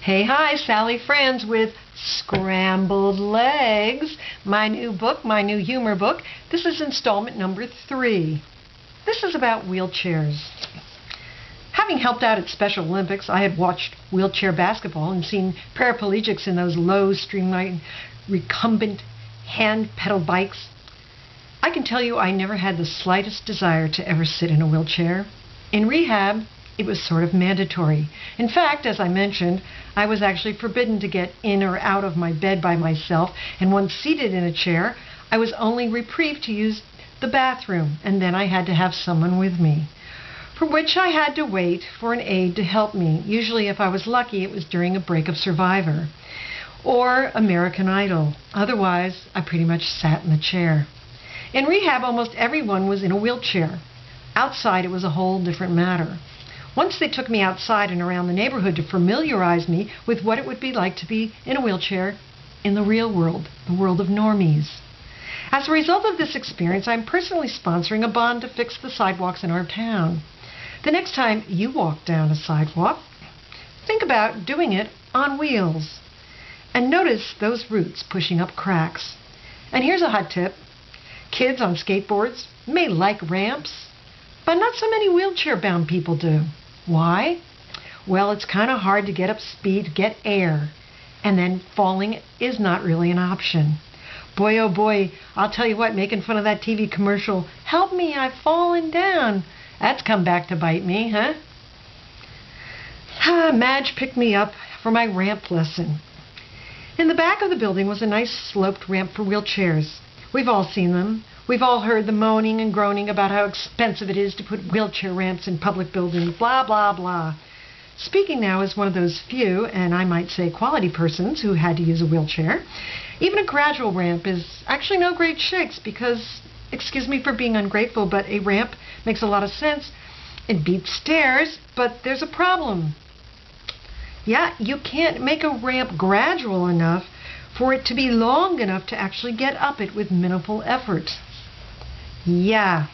Hey, hi, Sally Friends with Scrambled Legs, my new book, my new humor book. This is installment number 3. This is about wheelchairs. Having helped out at Special Olympics, I had watched wheelchair basketball and seen paraplegics in those low, streamlined, recumbent, hand-pedal bikes. I can tell you I never had the slightest desire to ever sit in a wheelchair. In rehab, it was sort of mandatory. In fact, as I mentioned, I was actually forbidden to get in or out of my bed by myself, and once seated in a chair, I was only reprieved to use the bathroom, and then I had to have someone with me, for which I had to wait for an aide to help me. Usually, if I was lucky, it was during a break of Survivor or American Idol. Otherwise, I pretty much sat in the chair. In rehab, almost everyone was in a wheelchair. Outside, it was a whole different matter. Once they took me outside and around the neighborhood to familiarize me with what it would be like to be in a wheelchair in the real world, the world of normies. As a result of this experience, I'm personally sponsoring a bond to fix the sidewalks in our town. The next time you walk down a sidewalk, think about doing it on wheels. And notice those roots pushing up cracks. And here's a hot tip. Kids on skateboards may like ramps, but not so many wheelchair-bound people do. Why? Well, it's kind of hard to get up speed, get air, and then falling is not really an option. Boy, oh boy, I'll tell you what, making fun of that TV commercial, "Help me, I've fallen down," that's come back to bite me, huh? Madge picked me up for my ramp lesson. In the back of the building was a nice sloped ramp for wheelchairs. We've all seen them. We've all heard the moaning and groaning about how expensive it is to put wheelchair ramps in public buildings, blah, blah, blah. Speaking now as one of those few, and I might say quality persons who had to use a wheelchair, even a gradual ramp is actually no great shakes because, excuse me for being ungrateful, but a ramp makes a lot of sense. It beats stairs, but there's a problem. Yeah, you can't make a ramp gradual enough for it to be long enough to actually get up it with minimal effort. Yeah.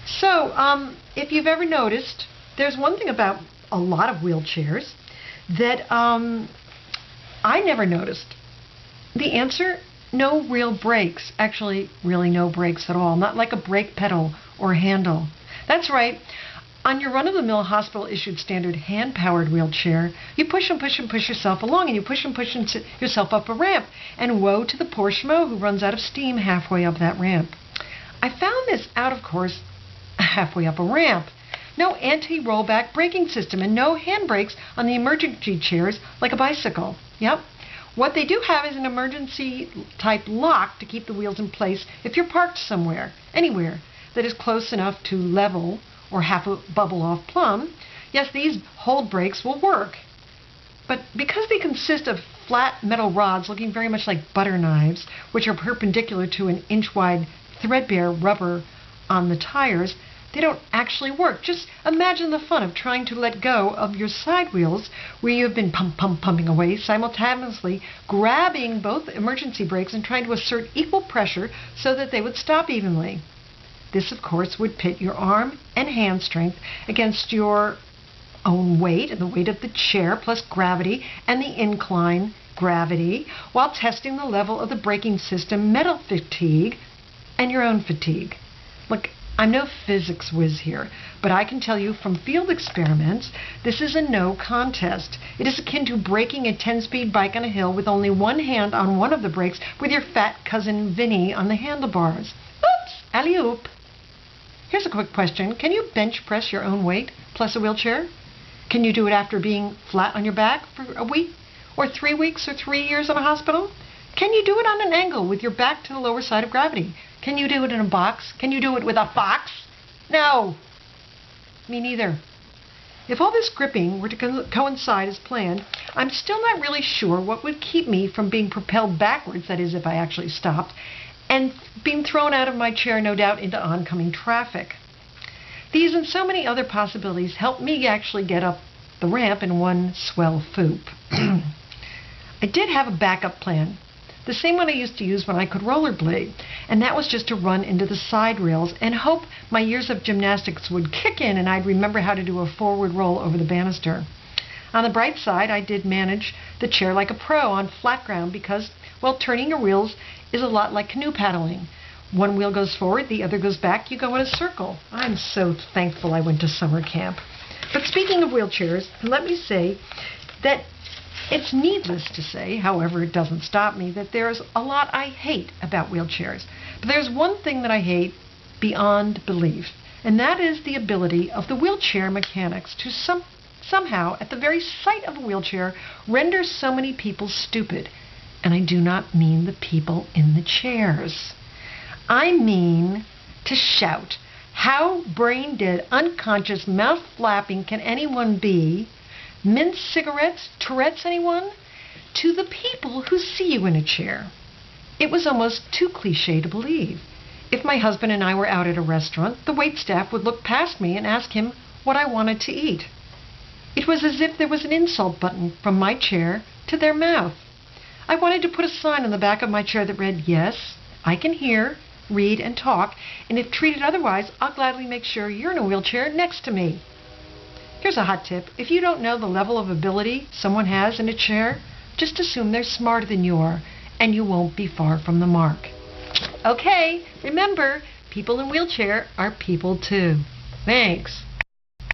So, if you've ever noticed, there's one thing about a lot of wheelchairs that I never noticed. The answer, no real brakes. Actually, really no brakes at all. Not like a brake pedal or handle. That's right. On your run-of-the-mill hospital-issued standard hand-powered wheelchair, you push and push and push yourself along, and you push and push yourself up a ramp. And woe to the poor schmo who runs out of steam halfway up that ramp. I found this out, of course, halfway up a ramp. No anti-rollback braking system and no handbrakes on the emergency chairs like a bicycle. Yep. What they do have is an emergency-type lock to keep the wheels in place if you're parked somewhere, anywhere, that is close enough to level or half a bubble off plumb. Yes, these hold brakes will work. But because they consist of flat metal rods looking very much like butter knives, which are perpendicular to an inch-wide threadbare rubber on the tires, they don't actually work. Just imagine the fun of trying to let go of your side wheels where you've been pumping away, simultaneously grabbing both emergency brakes and trying to assert equal pressure so that they would stop evenly. This, of course, would pit your arm and hand strength against your own weight and the weight of the chair plus gravity and the incline gravity while testing the level of the braking system, metal fatigue, and your own fatigue. Look, I'm no physics whiz here, but I can tell you from field experiments, this is a no contest. It is akin to braking a 10-speed bike on a hill with only one hand on one of the brakes with your fat cousin Vinny on the handlebars. Oops, alley-oop. Here's a quick question. Can you bench press your own weight plus a wheelchair? Can you do it after being flat on your back for a week or 3 weeks or 3 years in a hospital? Can you do it on an angle with your back to the lower side of gravity? Can you do it in a box? Can you do it with a fox? No. Me neither. If all this gripping were to coincide as planned, I'm still not really sure what would keep me from being propelled backwards, that is, if I actually stopped, and being thrown out of my chair, no doubt, into oncoming traffic. These and so many other possibilities helped me actually get up the ramp in one swell foop. I did have a backup plan. The same one I used to use when I could rollerblade, and that was just to run into the side rails and hope my years of gymnastics would kick in and I'd remember how to do a forward roll over the banister. On the bright side, I did manage the chair like a pro on flat ground because, well, turning your wheels is a lot like canoe paddling. One wheel goes forward, the other goes back, you go in a circle. I'm so thankful I went to summer camp. But speaking of wheelchairs, let me say that it's needless to say, however it doesn't stop me, that there's a lot I hate about wheelchairs. But there's one thing that I hate beyond belief, and that is the ability of the wheelchair mechanics to somehow, at the very sight of a wheelchair, render so many people stupid. And I do not mean the people in the chairs. I mean to shout, how brain-dead, unconscious, mouth-flapping can anyone be? Mint cigarettes, Tourette's, anyone? To the people who see you in a chair. It was almost too cliché to believe. If my husband and I were out at a restaurant, the waitstaff would look past me and ask him what I wanted to eat. It was as if there was an insult button from my chair to their mouth. I wanted to put a sign on the back of my chair that read, yes, I can hear, read, and talk, and if treated otherwise, I'll gladly make sure you're in a wheelchair next to me. Here's a hot tip. If you don't know the level of ability someone has in a chair, just assume they're smarter than you are, and you won't be far from the mark. Okay, remember, people in wheelchair are people too. Thanks.